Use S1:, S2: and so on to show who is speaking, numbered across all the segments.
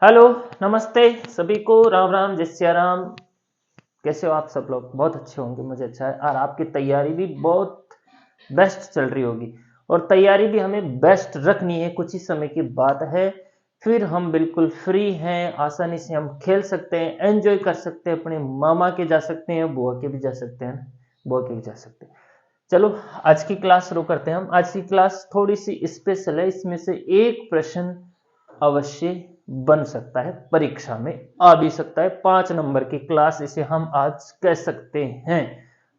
S1: Hello, नमस्ते सभी को, राम राम, जय सिया राम। कैसे हो आप सब लोग? बहुत अच्छे होंगे, मुझे अच्छा है। और आपकी तैयारी भी बहुत बेस्ट चल रही होगी। और तैयारी भी हमें बेस्ट रखनी है, कुछ ही समय की बात है, फिर हम बिल्कुल फ्री हैं, आसानी से हम खेल सकते हैं, एंजॉय कर सकते हैं, अपने मामा के जा सकते हैं, बुआ के भी जा सकते हैं, बुआ के भी जा सकते हैं। चलो, आज की क्लास शुरू करते हैं। हम आज की क्लास थोड़ी सी स्पेशल है, इसमें से एक प्रश्न अवश्य बन सकता है, परीक्षा में आ भी सकता है। 5 नंबर की क्लास इसे हम आज कह सकते हैं।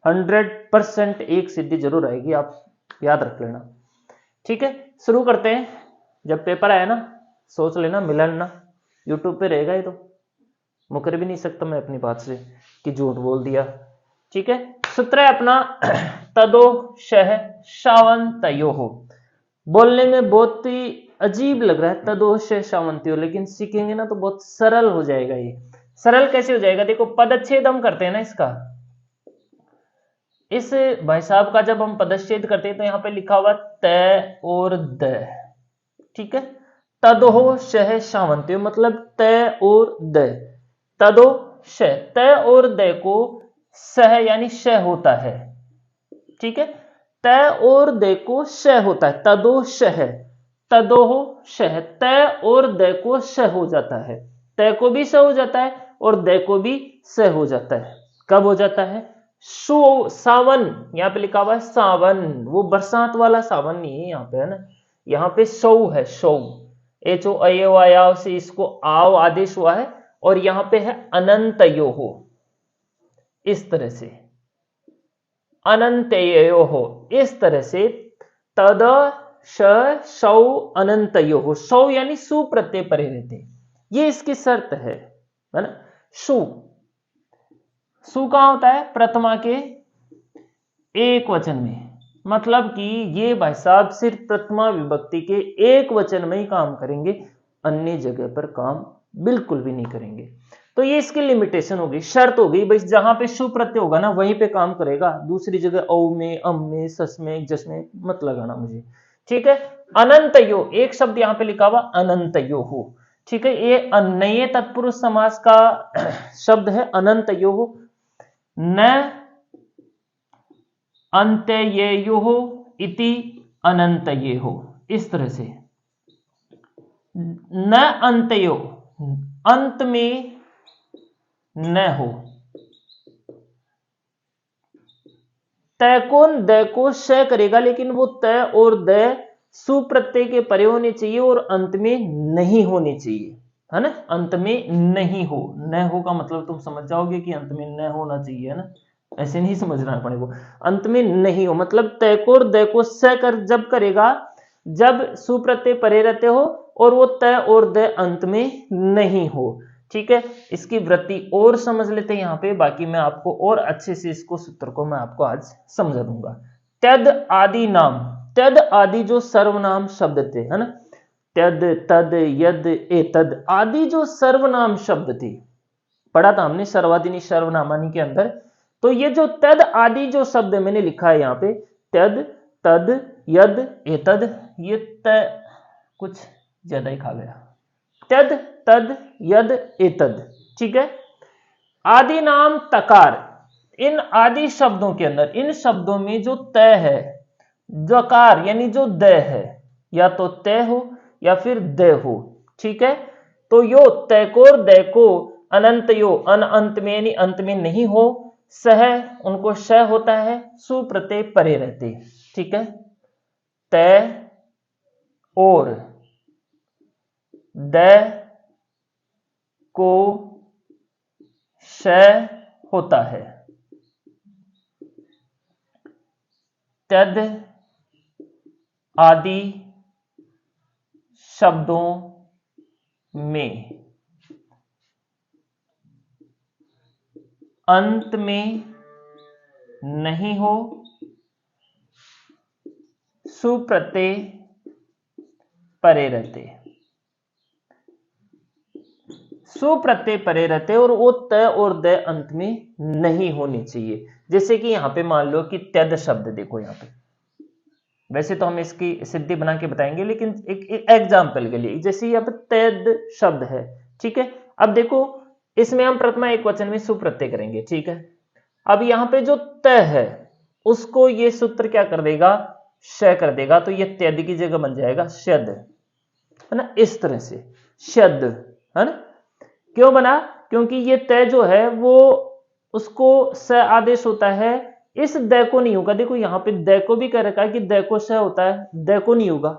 S1: 100% एक सिद्धि जरूर आएगी, आप याद रख लेना। ठीक है, शुरू करते हैं। जब पेपर आया ना, सोच लेना, मिलन ना, यूट्यूब पे रहेगा। ये तो मुकर भी नहीं सकता मैं अपनी बात से कि झूठ बोल दिया। ठीक है, सूत्र है अपना तदो शह शावन तयो हो। बोलने में बहुत ही अजीब लग रहा है, तदोष शावंतियो, लेकिन सीखेंगे ना तो बहुत सरल हो जाएगा। ये सरल कैसे हो जाएगा? देखो, पदच्छेद हम करते हैं ना इसका, इस भाई साहब का जब हम पदच्छेद करते हैं तो यहां पे लिखा हुआ तय और द। ठीक है, तदो शह शावंतियो मतलब तय और द। तदो शह, तय और द को सह यानी श होता है। ठीक है, तय और दे को श होता है, तदो शह, तदोह शह, तय और द को श हो जाता है। तय को भी स हो जाता है और द को भी स हो जाता है। कब हो जाता है? सावन, यहां पे लिखा हुआ है सावन, वो बरसात वाला सावन नहीं है यहां पे, है ना। यहां पे सौ है, सौ, एच ओ आया से इसको आओ आदेश हुआ है। और यहां पे है अनंत यो हो, इस तरह से अनंतयो हो, इस तरह से तद शौ अनंतयो हो। सौ यानी सु प्रत्यय परे रहते, ये इसकी शर्त है ना। सु, सु कहां होता है? प्रथमा के एक वचन में, मतलब कि ये भाई साहब सिर्फ प्रथमा विभक्ति के एक वचन में ही काम करेंगे, अन्य जगह पर काम बिल्कुल भी नहीं करेंगे। तो ये इसकी लिमिटेशन होगी, शर्त होगी भाई, जहां पे शु प्रत्यय होगा ना वहीं पे काम करेगा, दूसरी जगह औ में, अम में, सस में, जस में मत लगाना मुझे। ठीक है, अनंतयो, एक शब्द यहां पे लिखा हुआ अनंतयो हो। ठीक है, ये नए तत्पुरुष समास का शब्द है अनंतयो हो। न अंत्येयुः इति अनंतयेः, इस तरह से। न अंत्यो, अंत में न हो। तय कौन? द को श करेगा, लेकिन वो तय और द सुप्रत्यय के परे होने चाहिए और अंत में नहीं होने चाहिए, है ना। अंत में नहीं हो, न हो का मतलब तुम समझ जाओगे कि अंत में न होना चाहिए, है ना। ऐसे नहीं समझना है अपने को, अंत में नहीं हो मतलब तय को और द को स कर जब करेगा, जब सुप्रत्यय परे रहते हो और वो तय और द अंत में नहीं हो। ठीक है, इसकी वृत्ति और समझ लेते हैं यहाँ पे, बाकी मैं आपको और अच्छे से इसको सूत्र को मैं आपको आज समझा दूंगा। त्यद आदि नाम, त्यद आदि जो सर्वनाम शब्द थे, है ना, त्यद, तद, यद, एतद आदि जो सर्वनाम शब्द थे, पढ़ा था हमने सर्वादिनी सर्वनामानी के अंदर। तो ये जो तद आदि जो शब्द मैंने लिखा है यहाँ पे, त्यद, तद, यद, एतद, ये त कुछ ज्यादा ही खा गया, त्यद, तद, यद, एतद। ठीक है, आदि नाम तकार, इन आदि शब्दों के अंदर, इन शब्दों में जो तय है, जकार यानी जो द है, या तो तय हो या फिर द हो। ठीक है, तो यो तय को और द को अनंत यो, अंत में यानी अंत में नहीं हो, सह उनको श होता है, सुप्रत्यय परे रहते। ठीक है, तय और द को श होता है, त्यद आदि शब्दों में अंत में नहीं हो, सुप्रत्यय परे रहते, सुप्रत्यय परे रहते और वो त और द अंत में नहीं होनी चाहिए। जैसे कि यहां पे मान लो कि त्यद शब्द, देखो यहां पे, वैसे तो हम इसकी सिद्धि बना के बताएंगे, लेकिन एक एग्जाम्पल के लिए, जैसे यहाँ पे त्यद शब्द है, ठीक है। अब देखो इसमें हम प्रथमा एक वचन में सुप्रत्यय करेंगे, ठीक है। अब यहां पे जो त है उसको ये सूत्र क्या कर देगा, श कर देगा, तो ये त्यद की जगह बन जाएगा शद, है ना, इस तरह से शद, है ना। क्यों बना, क्योंकि ये तय जो है वो उसको स आदेश होता है, इस द को नहीं होगा। देखो यहाँ पे द को भी कह रखा है कि द को स होता है, द को नहीं होगा।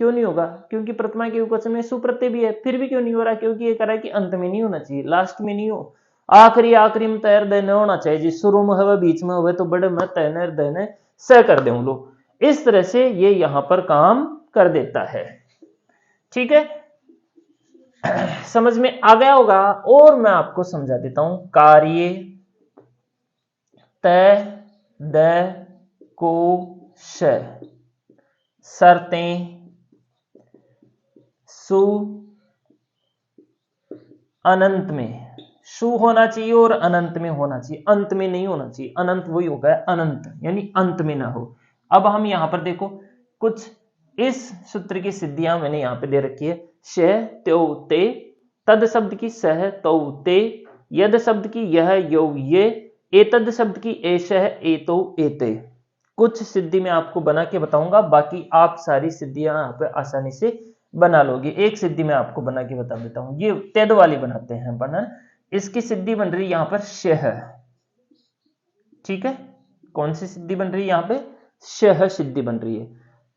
S1: क्यों नहीं होगा, क्योंकि प्रथमा के एकवचन में सुप्रत्यय भी है, फिर भी क्यों नहीं हो रहा, क्योंकि ये कह रहा है कि अंत में नहीं होना चाहिए, लास्ट में नहीं हो, आखिरी में तैर देने होना चाहिए जी, शुरू में हो बीच में हो तो बड़े में तैने देने स कर दे लो। इस तरह से ये यहां पर काम कर देता है, ठीक है। समझ में आ गया होगा। और मैं आपको समझा देता हूं, कार्य तय द को श, शर्तें सु अनंत में, सु होना चाहिए और अनंत में होना चाहिए, अंत में नहीं होना चाहिए, अनंत वही होगा अनंत, यानी अंत में ना हो। अब हम यहां पर देखो कुछ इस सूत्र की सिद्धियां मैंने यहां पे दे रखी है। श त्यो ते, तद शब्द की सह तो ते, यद शब्द की यह यो ये, एतद शब्द की एश ए तो एते। कुछ सिद्धि मैं आपको बना के बताऊंगा, बाकी आप सारी सिद्धियां यहां पे आसानी से बना लोगे। एक सिद्धि मैं आपको बना के बता देता हूं, ये तेद वाली बनाते हैं अपन। इसकी सिद्धि बन रही यहां पर शह, ठीक है। कौन सी सिद्धि बन रही है यहां पे, शह सिद्धि बन रही है।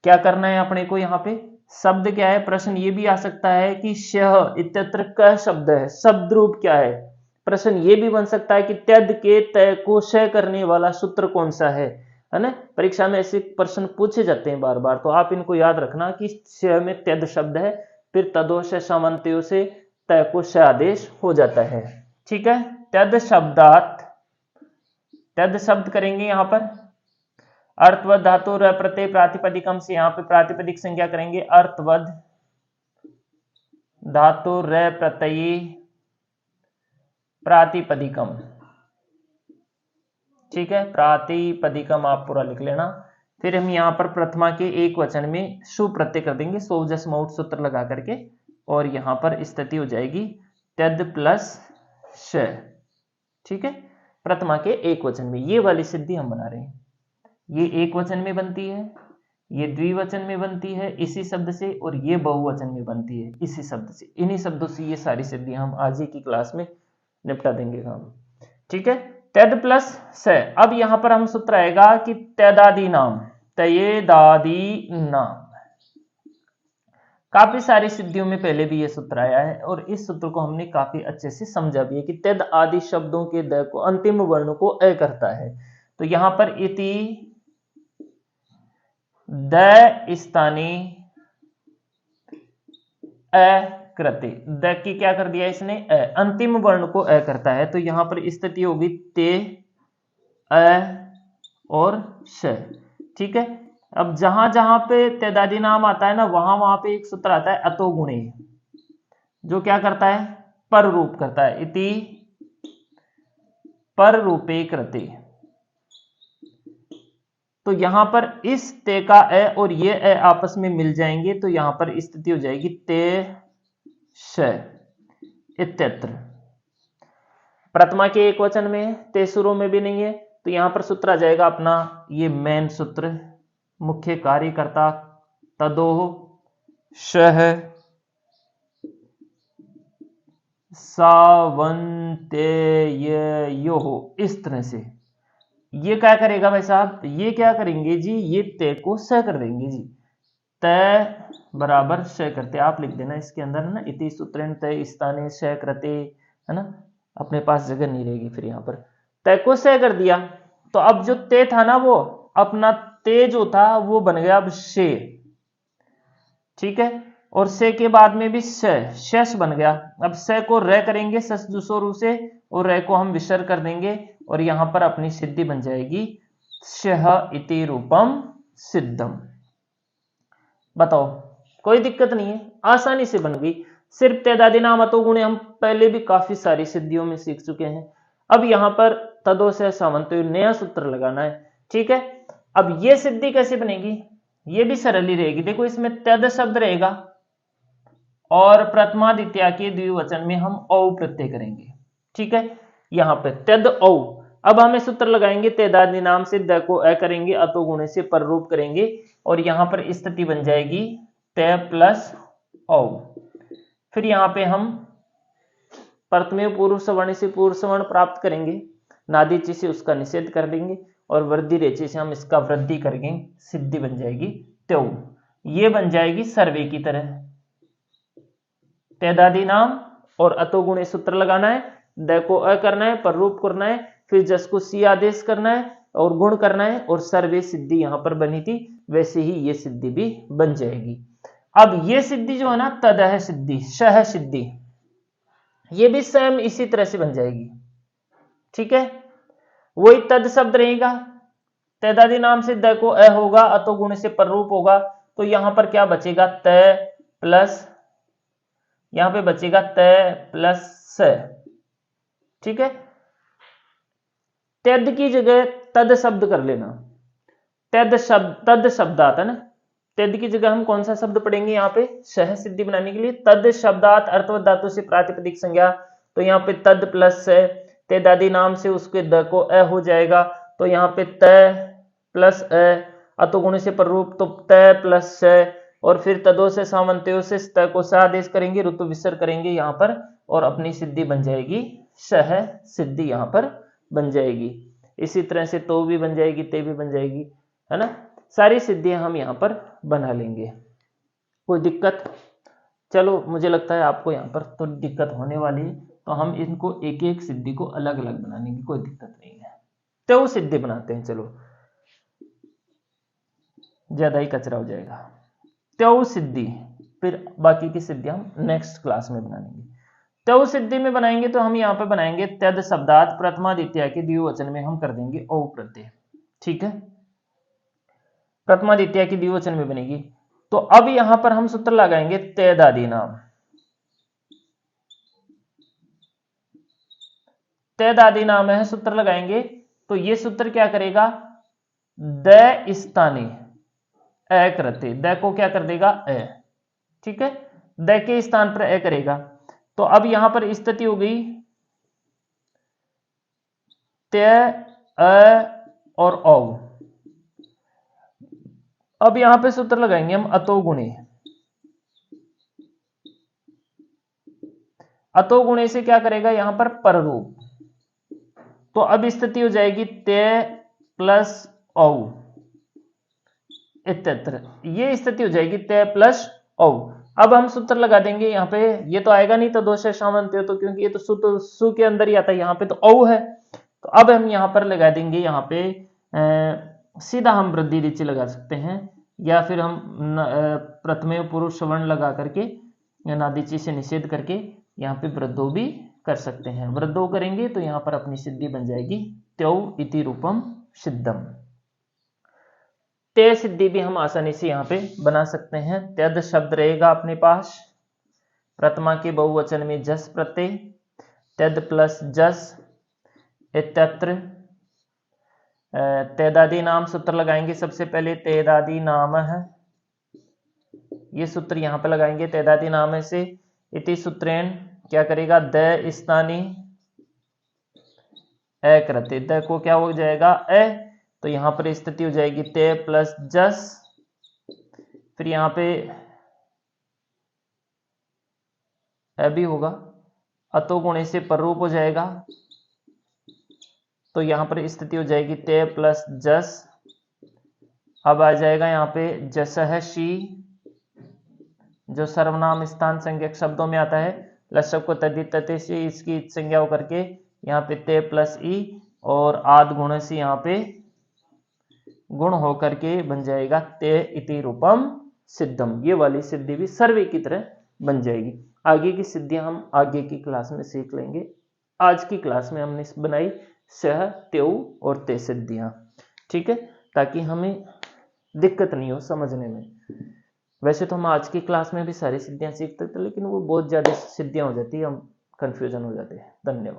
S1: क्या करना है अपने को यहां पे, शब्द क्या है, प्रश्न ये भी आ सकता है कि शह इत्यत्र क शब्द है, शब्द रूप क्या है। प्रश्न ये भी बन सकता है कि त्यद के तय को श करने वाला सूत्र कौन सा है ना। परीक्षा में ऐसे प्रश्न पूछे जाते हैं बार बार, तो आप इनको याद रखना कि श में त्यद शब्द है, फिर तदो से सामंत्यो से तय को श आदेश हो जाता है, ठीक है। त्यद शब्दात, त्यद शब्द करेंगे यहां पर अर्थवद धातु र प्रत्यय प्रातिपदिकम से, यहां पे प्रातिपदिक संज्ञा करेंगे अर्थवद धातु र प्रत्यय प्रातिपदिकम, ठीक है। प्रातिपदिकम आप पूरा लिख लेना। फिर हम यहां पर प्रथमा के एक वचन में सुप्रत्यय कर देंगे, सो जस मौट सूत्र लगा करके, और यहां पर स्थिति हो जाएगी त्यद प्लस श, ठीक है। प्रथमा के एक वचन में ये वाली सिद्धि हम बना रहे हैं। ये एक वचन में बनती है, ये द्विवचन में बनती है इसी शब्द से, और ये बहुवचन में बनती है इसी शब्द से। इन्हीं शब्दों से ये सारी सिद्धियां हम आज ही की क्लास में निपटा देंगे काम, ठीक है। त्यद प्लस स। अब यहां पर हम सूत्र आएगा कि त्यदादि नाम, तयेदादि नाम। काफी सारी सिद्धियों में पहले भी ये सूत्र आया है, और इस सूत्र को हमने काफी अच्छे से समझा भी है कि त्यद आदि शब्दों के द को, अंतिम वर्ण को अ करता है। तो यहां पर इति द स्थानी अकृते, द की क्या कर दिया इसने, अंतिम वर्ण को अ करता है। तो यहां पर स्थिति होगी ते अ और श, ठीक है। अब जहां जहां पे त्यदादि नाम आता है ना, वहां वहां पे एक सूत्र आता है अतो गुणे, जो क्या करता है, पर रूप करता है। इति पर रूपे कृते, तो यहां पर इस ते का ए और ये ए आपस में मिल जाएंगे, तो यहां पर स्थिति हो जाएगी ते श इत्यत्र। प्रथमा के एक वचन में, ते शुरू में भी नहीं है, तो यहां पर सूत्र आ जाएगा अपना ये मेन सूत्र, मुख्य कार्यकर्ता तदो शह सावंतेयो, इस तरह से। ये क्या करेगा भाई साहब, ये क्या करेंगे जी, ये तय को स कर देंगे जी, तय बराबर श करते, आप लिख देना इसके अंदर है ना, इति सूत्रेण तय स्थाने श करते, है ना, अपने पास जगह नहीं रहेगी फिर यहां पर। तय को स कर दिया, तो अब जो तय था ना, वो अपना तय जो था वो बन गया अब शे, ठीक है। और से के बाद में भी शश बन गया। अब स को र करेंगे सस दूसरो से, और र को हम विसर्ग कर देंगे, और यहां पर अपनी सिद्धि बन जाएगी शह इति रूपम सिद्धम। बताओ, कोई दिक्कत नहीं है, आसानी से बन गई। सिर्फ त्यदादि नाम अतो गुणे हम पहले भी काफी सारी सिद्धियों में सीख चुके हैं। अब यहां पर तदो से सामंत नया सूत्र लगाना है, ठीक है। अब यह सिद्धि कैसे बनेगी, ये भी सरल ही रहेगी। देखो इसमें त्यद शब्द रहेगा, और प्रथमा द्वितीया के द्विवचन में हम औ प्रत्यय करेंगे। ठीक है, यहाँ पे तद औ। अब हमें सूत्र लगाएंगे, तेदादी नाम से द को अ करेंगे, अतो गुणे से पररूप करेंगे और यहाँ पर स्थिति बन जाएगी ते प्लस औ। फिर यहाँ पे हम प्रथमे पूर्व सवर्ण से पूर्व सवर्ण प्राप्त करेंगे, नादिची से उसका निषेध कर देंगे और वृद्धि रेचे से हम इसका वृद्धि करेंगे, सिद्धि बन जाएगी त्यो। ये बन जाएगी सर्वे की तरह। तेदादी नाम और अतो गुणे सूत्र लगाना है, द को अ करना है, पररूप करना है, फिर जस को सी आदेश करना है और गुण करना है और सर्वे सिद्धि यहां पर बनी थी, वैसे ही ये सिद्धि भी बन जाएगी। अब ये सिद्धि जो है ना, तदह सिद्धि, शह सिद्धि, ये भी सेम इसी तरह से बन जाएगी। ठीक है, वही तद शब्द रहेगा, तेदादी नाम से द को अ होगा, अतो गुण से पररूप होगा, तो यहां पर क्या बचेगा, त प्लस, यहां पे बचेगा त प्लस स। ठीक है, तद की जगह तद शब्द कर लेना, तद शब्द आता है ना, तद की जगह हम कौन सा शब्द पढ़ेंगे यहाँ पे, शह सिद्धि बनाने के लिए, तद शब्दात अर्थवत धातु से प्रातिपदिक संज्ञा, तो यहाँ पे तद प्लस से, तेदादी नाम से उसके द को अ हो जाएगा, तो यहाँ पे त प्लस अ, अतो गुण से पररूप तो त प्लस स, और फिर तदो से सामंत्यो से त को स आदेश करेंगे, ऋतु विसर करेंगे यहाँ पर और अपनी सिद्धि बन जाएगी शह सिद्धि यहाँ पर बन जाएगी। इसी तरह से तो भी बन जाएगी, ते भी बन जाएगी, है ना, सारी सिद्धियां हम यहाँ पर बना लेंगे। कोई दिक्कत? चलो, मुझे लगता है आपको यहाँ पर तो दिक्कत होने वाली है, तो हम इनको एक एक सिद्धि को अलग अलग बनाने की कोई दिक्कत नहीं है। तो वो सिद्धि बनाते हैं, चलो ज्यादा ही कचरा हो जाएगा। त्यो सिद्धि, फिर बाकी की सिद्धि हम नेक्स्ट क्लास में बनाएंगे। त्यो सिद्धि में बनाएंगे तो हम यहाँ पे बनाएंगे तद शब्दात प्रथमा द्वितीया के द्विवचन में हम कर देंगे औ प्रत्यय। ठीक है, प्रथमा द्वितीया की द्विवचन में बनेगी, तो अब यहां पर हम सूत्र लगाएंगे तेदादी नाम। तेदादी नाम है, सूत्र लगाएंगे, तो ये सूत्र क्या करेगा, द स्थानी अ करते, द को क्या कर देगा अ। ठीक है, द के स्थान पर अ करेगा, तो अब यहां पर स्थिति हो गई ते अ और औ। अब यहां पे सूत्र लगाएंगे हम अतो गुणे, अतो गुणे से क्या करेगा यहां पर पररूप, तो अब स्थिति हो जाएगी ते प्लस औ इत्यत्र, ये स्थिति हो जाएगी ते प्लस औ। अब हम सूत्र लगा देंगे यहाँ पे, ये तो आएगा नहीं तो दोष सामंत्य, तो क्योंकि ये तो सु के अंदर ही आता है, यहाँ पे तो औ है, तो अब हम यहाँ पर लगा देंगे, यहाँ पे सीधा हम वृद्धि रीचि लगा सकते हैं, या फिर हम प्रथमे पूर्व सवर्ण लगा करके नादिची से निषेध करके यहाँ पे वृद्धो भी कर सकते हैं। वृद्धो करेंगे तो यहाँ पर अपनी सिद्धि बन जाएगी त्यो इति रूपम सिद्धम। ते सिद्धि भी हम आसानी से यहाँ पे बना सकते हैं। त्यद शब्द रहेगा अपने पास, प्रथमा के बहुवचन में जस प्रत्यय, त्यद प्लस जस इत्यत्र। तेदादी नाम सूत्र लगाएंगे, सबसे पहले तेदादी नाम है, ये सूत्र यहां पर लगाएंगे, तेदादी नाम से इति सूत्रेण क्या करेगा, द स्थानी अ करते, द को क्या हो जाएगा अ, तो यहां पर स्थिति हो जाएगी ते प्लस जस, फिर यहां पे अ भी होगा, अतो गुणे से पररूप हो जाएगा, तो यहां पर स्थिति हो जाएगी ते प्लस जस। अब आ जाएगा यहाँ पे जस है शी, जो सर्वनाम स्थान संज्ञक शब्दों में आता है, लसक को तदित तते से इसकी संज्ञा करके यहाँ पे ते प्लस ई और आद गुण से यहाँ पे गुण होकर के बन जाएगा ते इति रूपम सिद्धम। ये वाली सिद्धि भी सर्वे की तरह बन जाएगी। आगे की सिद्धियां हम आगे की क्लास में सीख लेंगे। आज की क्लास में हमने बनाई सह, त्यो और ते सिद्धियां, ठीक है, ताकि हमें दिक्कत नहीं हो समझने में। वैसे तो हम आज की क्लास में भी सारी सिद्धियां सीखते थे, लेकिन वो बहुत ज्यादा सिद्धियां हो जाती है, हम कंफ्यूजन हो जाते हैं। धन्यवाद।